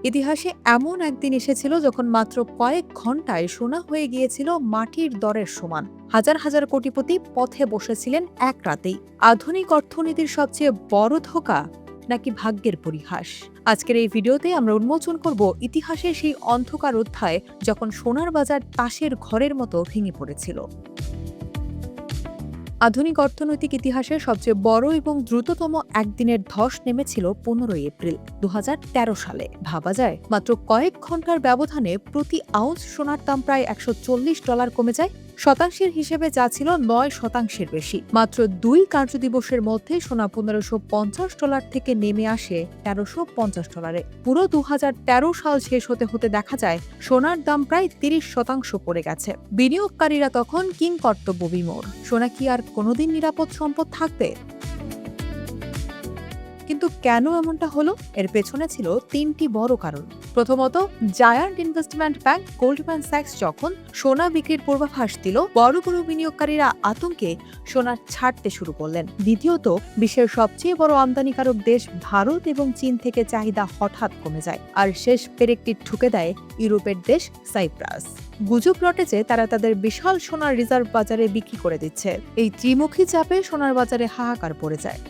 ইতিহাসে এমন একদিন এসেছিল যখন মাত্র কয়েক ঘন্টায় সোনা হয়ে গিয়েছিল মাটির দরের সমান। হাজার হাজার কোটিপতি পথে বসেছিলেন এক রাতেই। আধুনিক অর্থনীতির সবচেয়ে বড় ধোঁকা নাকি ভাগ্যের পরিহাস? আজকের এই ভিডিওতে আমরা উন্মোচন করব ইতিহাসের সেই অন্ধকার অধ্যায় যখন সোনার বাজার তাসের ঘরের মতো ভেঙে পড়েছিল। আধুনিক অর্থনৈতিক ইতিহাসের সবচেয়ে বড় এবং দ্রুততম একদিনের ধস নেমেছিল 15 এপ্রিল 2013 সালে। ভাবা যায়, মাত্র কয়েক ঘন্টার ব্যবধানে প্রতি আউন্স সোনার দাম প্রায় $140 কমে যায়। শতাংশের হিসেবে যা ছিল 9% বেশি। মাত্র 2 কার্যদিবসের মধ্যে সোনা $1550 থেকে নেমে আসে $1350। পুরো 2013 সাল শেষ হতে হতে দেখা যায় সোনার দাম প্রায় 30% পড়ে গেছে। বিনিয়োগকারীরা তখন কিংকর্তব্য বিমূঢ়। সোনা কি আর কোনোদিন নিরাপদ সম্পদ থাকবে? কিন্তু কেন এমনটা হলো? এর পেছনে ছিল 3টি বড় কারণ। প্রথমত, giant investment bank Goldman sax যখন সোনা বিক্রির পূর্বাভাস দিল, বড় বড় বিনিয়োগকারীরা আতঙ্কে সোনা ছাড়তে শুরু করলেন। দ্বিতীয়ত, বিশ্বের সবচেয়ে বড় আমদানিকারক দেশ ভারত এবং চীন থেকে চাহিদা হঠাৎ কমে যায়, আর শেষ পেরেকটি ঠুকে দেয় ইউরোপের দেশ সাইপ্রাস। গুজব রটে যে তারা তাদের বিশাল সোনার রিজার্ভ বাজারে বিক্রি করে দিচ্ছে। এই ত্রিমুখী চাপে সোনার বাজারে হাহাকার পড়ে যায়।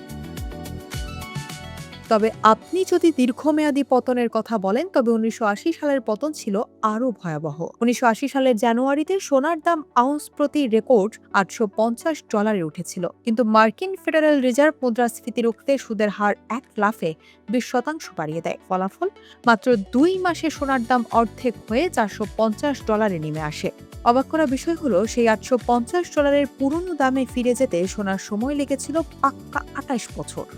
তবে আপনি যদি দীর্ঘমেয়াদী পতনের কথা বলেন, তবে 1980 সালের পতন ছিল আরও ভয়াবহ। 1980 সালের জানুয়ারিতে সোনার দাম আউন্স প্রতি রেকর্ড $850 উঠেছিল, কিন্তু মার্কিন ফেডারেল রিজার্ভ মুদ্রাস্ফীতি রুখতে সুদের হার এক লাফে 20% বাড়িয়ে দেয়। ফলাফল, মাত্র 2 মাসে সোনার দাম অর্ধেক হয়ে $450 নেমে আসে। অবাক করা বিষয় হলো, সেই $850 পুরনো দামে ফিরে যেতে সোনার সময় লেগেছিল পাক্কা 28 বছর।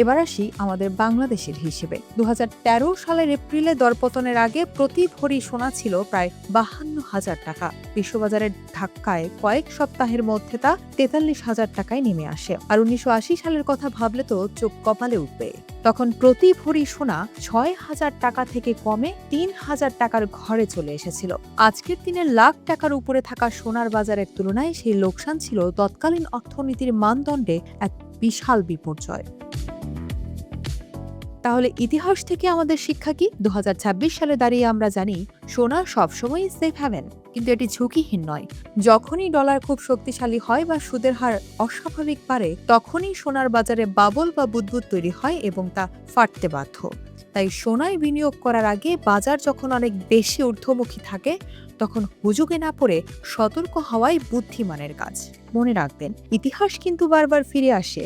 এবার আসি আমাদের বাংলাদেশের হিসেবে। 2013 সালের এপ্রিলে দরপতনের আগে প্রতি ভরি সোনা ছিল প্রায় 52,000 টাকা। বিশ্ববাজারের ধাক্কায় কয়েক সপ্তাহের মধ্যে তা 43,000 টাকায় নেমে আসে। আর 1980 সালের কথা ভাবলে তো চোখ কপালে উঠবে। তখন প্রতি ভরি সোনা 6,000 টাকা থেকে কমে 3,000 টাকার ঘরে চলে এসেছিল। আজকের দিনে লাখ টাকার উপরে থাকা সোনার বাজারের তুলনায় সেই লোকসান ছিল তৎকালীন অর্থনীতির মানদণ্ডে এক বিশাল বিপর্যয়। তাহলে ইতিহাস থেকে আমাদের শিক্ষা কি? 2026 সালে দাঁড়িয়ে আমরা জানি সোনা সবসময়ই সেফ হ্যাভেন, কিন্তু এটি ঝুঁকিহীন নয়। যখনই ডলার খুব শক্তিশালী হয় বা সুদের হার অস্বাভাবিক বাড়ে, তখনই সোনার বাজারে বাবল বা বুদবুদ তৈরি হয় এবং তা ফাটতে বাধ্য। তাই সোনায় বিনিয়োগ করার আগে বাজার যখন অনেক বেশি ঊর্ধ্বমুখী থাকে, তখন হুজুগে না পড়ে সতর্ক হওয়াই বুদ্ধিমানের কাজ। মনে রাখবেন, ইতিহাস কিন্তু বারবার ফিরে আসে।